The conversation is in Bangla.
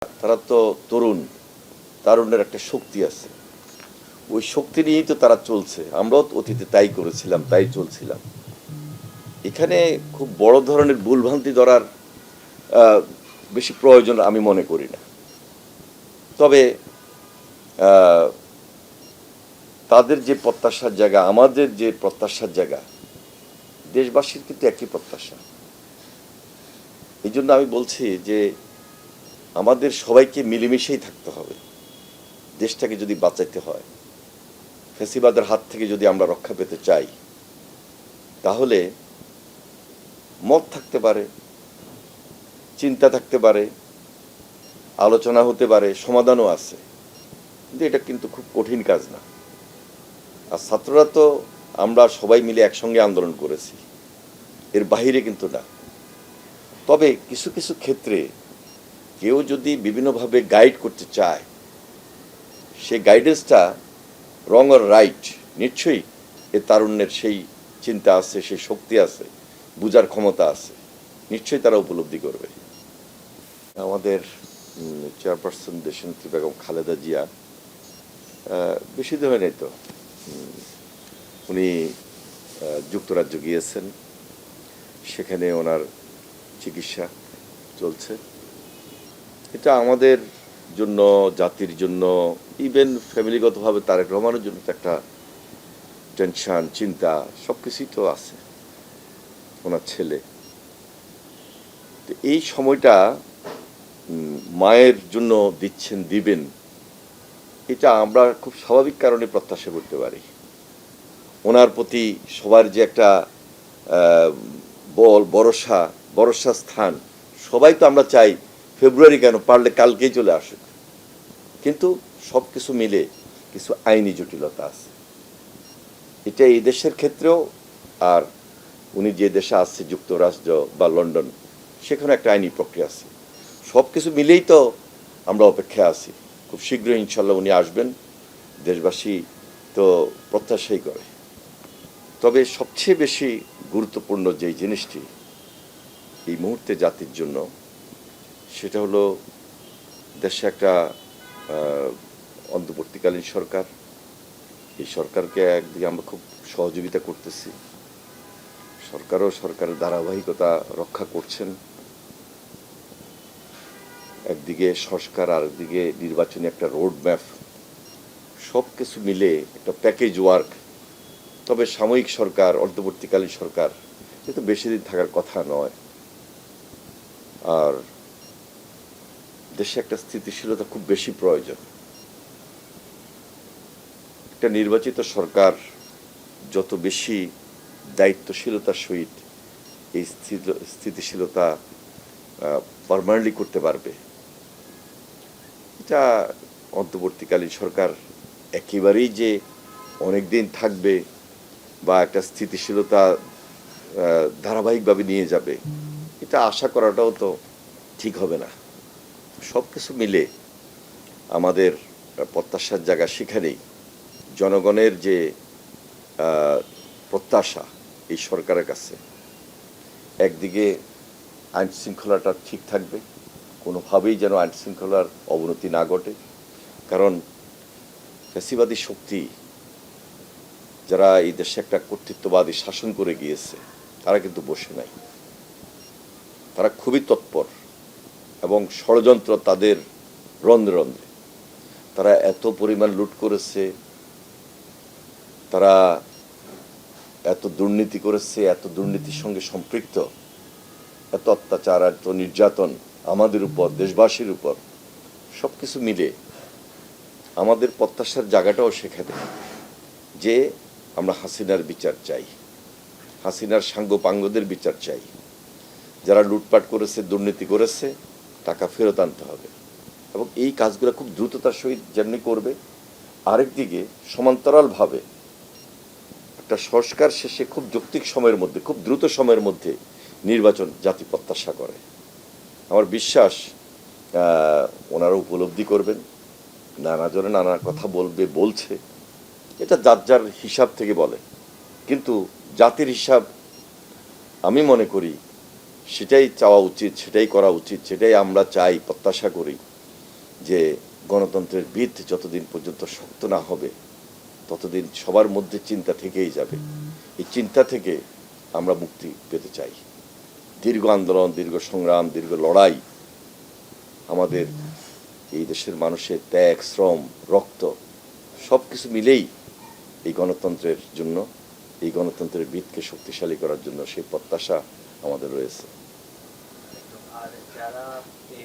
তারা তো তরুণ, তারুণ্যের একটা শক্তি আছে। ওই শক্তি নিয়েই তো তারা চলছে। আমরাও তো অতীতে তাই করেছিলাম, তাই চলছিলাম। এখানে খুব বড় ধরনের ভুলভ্রান্তি ধরার আহ, বেশি প্রয়োজন আমি মনে করি না। তবে আহ, তাদের যে প্রত্যাশার জায়গা, আমাদের যে প্রত্যাশার জায়গা, দেশবাসীর কিন্তু একই প্রত্যাশা। এই জন্য আমি বলছি যে আমাদের সবাইকে মিলেমিশেই থাকতে হবে। দেশটাকে যদি বাঁচাইতে হয়, ফ্যাসিবাদের হাত থেকে যদি আমরা রক্ষা পেতে চাই, তাহলে মত থাকতে পারে, চিন্তা থাকতে পারে, আলোচনা হতে পারে, সমাধানও আছে, কিন্তু এটা কিন্তু খুব কঠিন কাজ না। আর ছাত্ররা তো আমরা সবাই মিলে একসঙ্গে আন্দোলন করেছি, এর বাহিরে কিন্তু না। তবে কিছু কিছু ক্ষেত্রে কেউ যদি বিভিন্নভাবে গাইড করতে চায়, সেই গাইডেন্সটা রং আর রাইট, নিশ্চয়ই এ তারুণ্যের সেই চিন্তা আছে, সেই শক্তি আছে, বুঝার ক্ষমতা আছে, নিশ্চয়ই তারা উপলব্ধি করবে। আমাদের চেয়ারপারসন দেশনেত্রী বেগম খালেদা জিয়া বেশি দিন হয় নাই তো, উনি যুক্তরাজ্য গিয়েছেন, সেখানে ওনার চিকিৎসা চলছে। এটা আমাদের জন্য, জাতির জন্য, ইভেন ফ্যামিলিগতভাবে তারেক রহমানের জন্য তো একটা টেনশন, চিন্তা সব কিছুই তো আছে। ওনার ছেলে তো এই সময়টা মায়ের জন্য দিচ্ছেন, দিবেন, এটা আমরা খুব স্বাভাবিক কারণে প্রত্যাশা করতে পারি। ওনার প্রতি সবার যে একটা ভরসা স্থান, সবাই তো আমরা চাই ফেব্রুয়ারি কেন, পারলে কালকেই চলে আসুক। কিন্তু সব কিছু মিলে কিছু আইনি জটিলতা আছে, এটা এই দেশের ক্ষেত্রেও। আর উনি যে দেশে আসছে, যুক্তরাষ্ট্র বা লন্ডন, সেখানে একটা আইনি প্রক্রিয়া আছে। সব কিছু মিলেই তো আমরা অপেক্ষায় আছি। খুব শীঘ্রই ইনশাল্লাহ উনি আসবেন, দেশবাসী তো প্রত্যাশাই করে। তবে সবচেয়ে বেশি গুরুত্বপূর্ণ যেই জিনিসটি এই মুহূর্তে জাতির জন্য, সেটা হলো দেশে একটা অন্তর্বর্তীকালীন সরকার। এই সরকারকে একদিকে আমরা খুব সহযোগিতা করতেছি, সরকারও সরকারের ধারাবাহিকতা রক্ষা করছেন। একদিকে সংস্কার, আর একদিকে নির্বাচনী একটা রোড ম্যাপ, সব কিছু মিলে একটা প্যাকেজ ওয়ার্ক। তবে সাময়িক সরকার, অন্তর্বর্তীকালীন সরকার, কিন্তু বেশি দিন থাকার কথা নয়। আর দেশে একটা স্থিতিশীলতা খুব বেশি প্রয়োজন। একটা নির্বাচিত সরকার যত বেশি দায়িত্বশীলতার সহিত এই স্থিতিশীলতা পার্মানেন্টলি করতে পারবে, এটা অন্তর্বর্তীকালীন সরকার একেবারেই যে অনেক দিন থাকবে বা একটা স্থিতিশীলতা ধারাবাহিকভাবে নিয়ে যাবে, এটা আশা করাটাও তো ঠিক হবে না। সব কিছু মিলে আমাদের প্রত্যাশার জায়গা সেখানেই। জনগণের যে প্রত্যাশা এই সরকারের কাছে, একদিকে আইন শৃঙ্খলাটা ঠিক থাকবে, কোনোভাবেই যেন আইন শৃঙ্খলার অবনতি না ঘটে। কারণ ফ্যাসিবাদী শক্তি যারা এই দেশে একটা কর্তৃত্ববাদী শাসন করে গিয়েছে, তারা কিন্তু বসে নাই। তারা খুবই তৎপর এবং ষড়যন্ত্র তাদের রন্ধ্রে রন্ধ্রে। তারা এত পরিমাণ লুট করেছে, তারা এত দুর্নীতি করেছে, এত দুর্নীতির সঙ্গে সম্পৃক্ত, এত অত্যাচার, এত নির্যাতন আমাদের উপর, দেশবাসীর উপর। সব কিছু মিলে আমাদের প্রত্যাশার জায়গাটাও সেখানে যে আমরা হাসিনার বিচার চাই, হাসিনার সাঙ্গপাঙ্গদের বিচার চাই। যারা লুটপাট করেছে, দুর্নীতি করেছে, টাকা ফেরত আনতে হবে এবং এই কাজগুলো খুব দ্রুততার সহিত যেমনি করবে। আরেকদিকে সমান্তরালভাবে একটা সংস্কার শেষে খুব যৌক্তিক সময়ের মধ্যে, খুব দ্রুত সময়ের মধ্যে নির্বাচন জাতি প্রত্যাশা করে। আমার বিশ্বাস ওনারা উপলব্ধি করবেন। নানা জনে নানা কথা বলছে, এটা যার যার হিসাব থেকে বলে, কিন্তু জাতির হিসাব আমি মনে করি সেটাই চাওয়া উচিত, সেটাই করা উচিত, সেটাই আমরা চাই, প্রত্যাশা করি যে গণতন্ত্রের ভিত যতদিন পর্যন্ত শক্ত না হবে ততদিন সবার মধ্যে চিন্তা থেকেই যাবে। এই চিন্তা থেকে আমরা মুক্তি পেতে চাই। দীর্ঘ আন্দোলন, দীর্ঘ সংগ্রাম, দীর্ঘ লড়াই, আমাদের এই দেশের মানুষের ত্যাগ, শ্রম, রক্ত সব কিছু মিলেই এই গণতন্ত্রের জন্য, এই গণতন্ত্রের ভিতকে শক্তিশালী করার জন্য সেই প্রত্যাশা আমাদের রয়েছে। আর যারা এই